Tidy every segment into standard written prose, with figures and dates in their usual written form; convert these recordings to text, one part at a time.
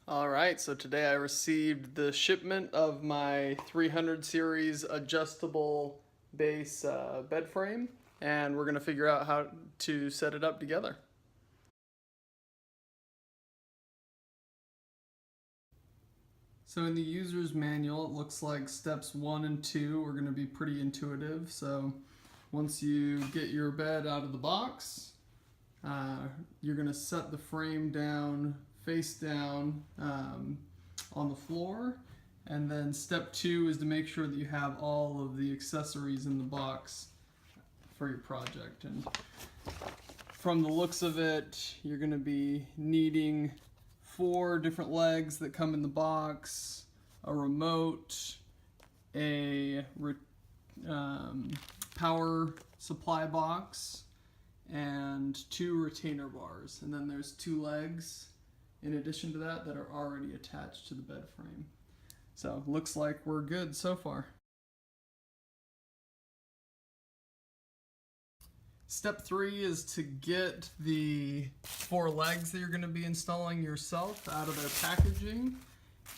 All right, so today I received the shipment of my 300 series adjustable base bed frame, and we're going to figure out how to set it up together. So in the user's manual, it looks like steps 1 and 2 are going to be pretty intuitive. So once you get your bed out of the box, you're going to set the frame down, face down on the floor. And then step 2 is to make sure that you have all of the accessories in the box for your project. And from the looks of it, you're going to be needing 4 different legs that come in the box, a remote, a power supply box, and 2 retainer bars. And then there's 2 legs in addition to that that are already attached to the bed frame. So looks like we're good so far. Step 3 is to get the 4 legs that you're going to be installing yourself out of their packaging.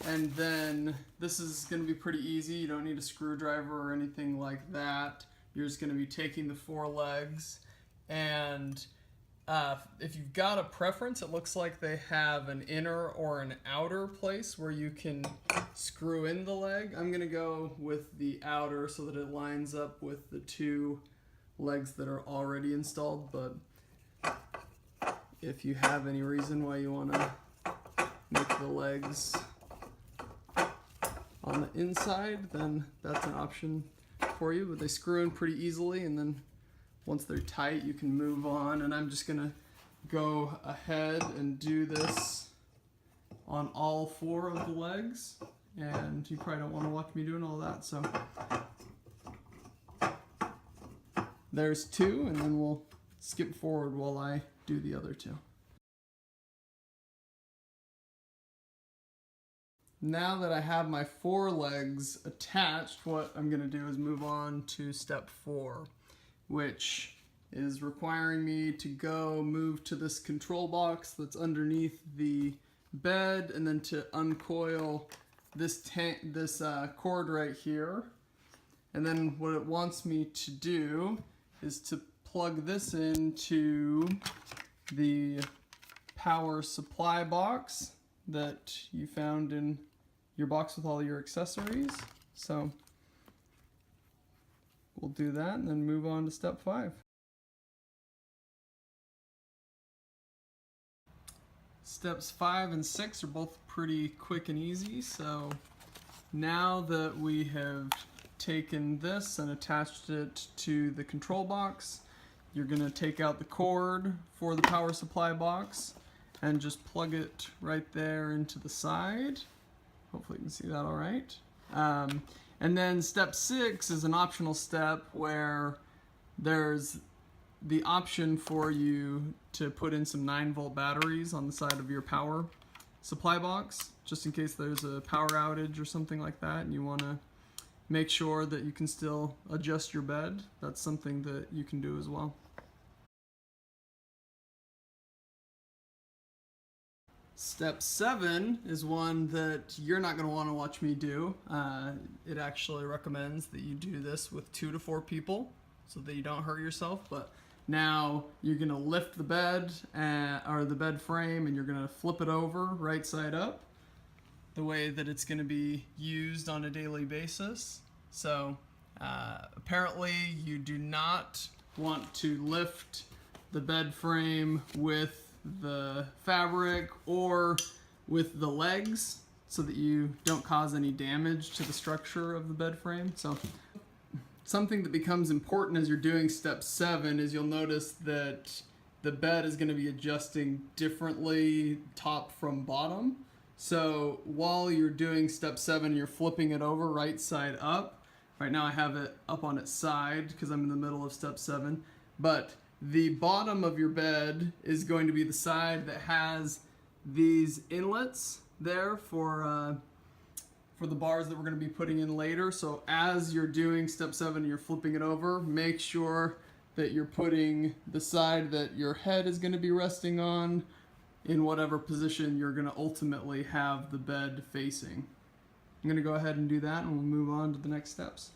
And then this is going to be pretty easy. You don't need a screwdriver or anything like that. You're just going to be taking the 4 legs, and if you've got a preference, it looks like they have an inner or an outer place where you can screw in the leg. I'm going to go with the outer so that it lines up with the 2 legs that are already installed, but if you have any reason why you want to make the legs on the inside, then that's an option for you. But they screw in pretty easily, and then once they're tight, you can move on. And I'm just gonna go ahead and do this on all 4 of the legs, and you probably don't want to watch me doing all that, so there's 2, and then we'll skip forward while I do the other 2. Now that I have my 4 legs attached, what I'm going to do is move on to step 4, which is requiring me to move to this control box that's underneath the bed, and then to uncoil this cord right here. And then what it wants me to do is to plug this into the power supply box that you found in your box with all your accessories. So we'll do that and then move on to step 5. Steps 5 and 6 are both pretty quick and easy. So now that we have taken this and attached it to the control box, you're going to take out the cord for the power supply box and just plug it right there into the side. Hopefully you can see that all right. And then step 6 is an optional step where there's the option for you to put in some 9-volt batteries on the side of your power supply box, just in case there's a power outage or something like that and you want to make sure that you can still adjust your bed. That's something that you can do as well. Step 7 is one that you're not going to want to watch me do. It actually recommends that you do this with 2 to 4 people so that you don't hurt yourself. But now you're going to lift the bed or the bed frame, and you're going to flip it over right side up the way that it's going to be used on a daily basis. So apparently you do not want to lift the bed frame with the fabric or with the legs so that you don't cause any damage to the structure of the bed frame. So something that becomes important as you're doing step 7 is you'll notice that the bed is going to be adjusting differently top from bottom. So while you're doing step 7, you're flipping it over right side up. Right now I have it up on its side because I'm in the middle of step 7, but the bottom of your bed is going to be the side that has these inlets there for the bars that we're going to be putting in later. So as you're doing step 7, you're flipping it over, make sure that you're putting the side that your head is going to be resting on in whatever position you're going to ultimately have the bed facing. I'm going to go ahead and do that, and we'll move on to the next steps.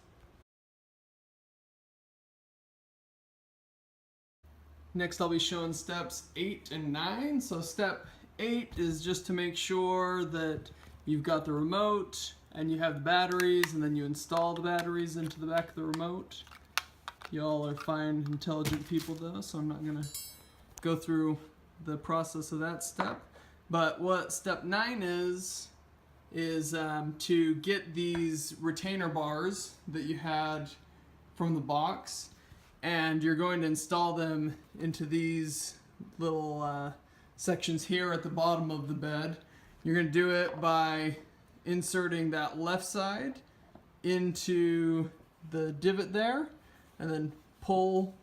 Next, I'll be showing steps 8 and 9. So step 8 is just to make sure that you've got the remote and you have the batteries, and then you install the batteries into the back of the remote. Y'all are fine, intelligent people though, so I'm not going to go through the process of that step. But what step 9 is to get these retainer bars that you had from the box, and you're going to install them into these little sections here at the bottom of the bed. You're going to do it by inserting that left side into the divot there, and then pull,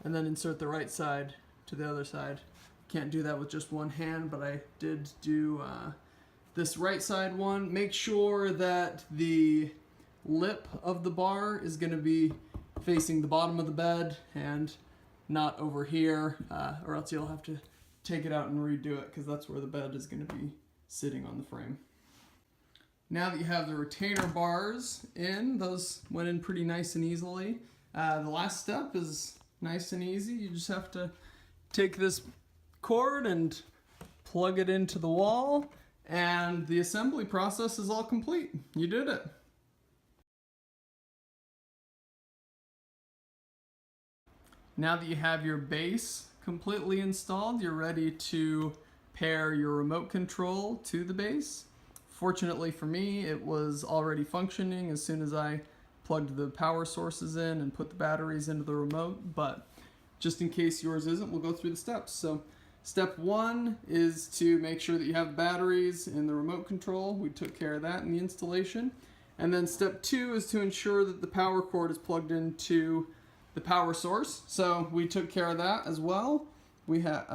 and then insert the right side to the other side. Can't do that with just one hand, but I did do this right side one. Make sure that the lip of the bar is going to be facing the bottom of the bed and not over here, or else you'll have to take it out and redo it, because that's where the bed is going to be sitting on the frame. Now that you have the retainer bars in, those went in pretty nice and easily. The last step is nice and easy. You just have to take this cord and plug it into the wall, and the assembly process is all complete. You did it. Now that you have your base completely installed, you're ready to pair your remote control to the base. Fortunately for me, it was already functioning as soon as I plugged the power sources in and put the batteries into the remote, but just in case yours isn't, we'll go through the steps. So step 1 is to make sure that you have batteries in the remote control. We took care of that in the installation. And then step 2 is to ensure that the power cord is plugged into the power source. So we took care of that as well. We have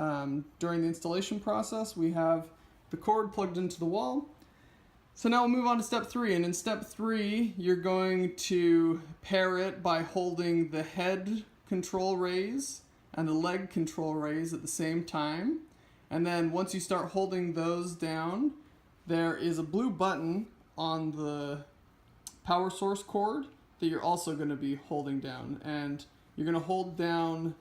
during the installation process, we have the cord plugged into the wall. So now we'll move on to step 3, and in step 3 you're going to pair it by holding the head control raise and the leg control raise at the same time. And then once you start holding those down, there is a blue button on the power source cord that you're also going to be holding down, and you're going to hold down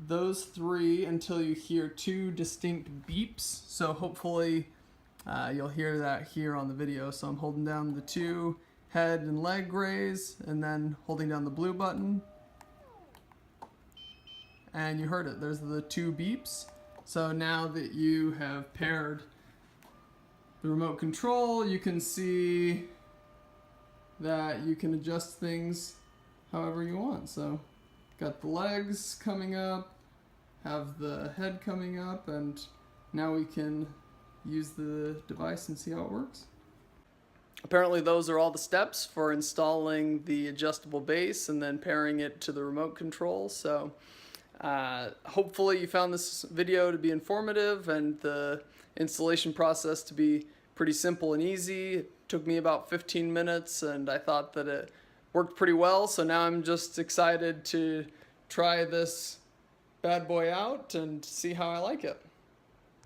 those 3 until you hear 2 distinct beeps. So hopefully you'll hear that here on the video. So I'm holding down the 2 head and leg raise, and then holding down the blue button, and you heard it. There's the 2 beeps. So now that you have paired the remote control, you can see that you can adjust things however you want. So got the legs coming up, have the head coming up, and now we can use the device and see how it works. Apparently those are all the steps for installing the adjustable base and then pairing it to the remote control. So hopefully you found this video to be informative and the installation process to be pretty simple and easy. It took me about 15 minutes, and I thought that it worked pretty well. So now I'm just excited to try this bad boy out and see how I like it.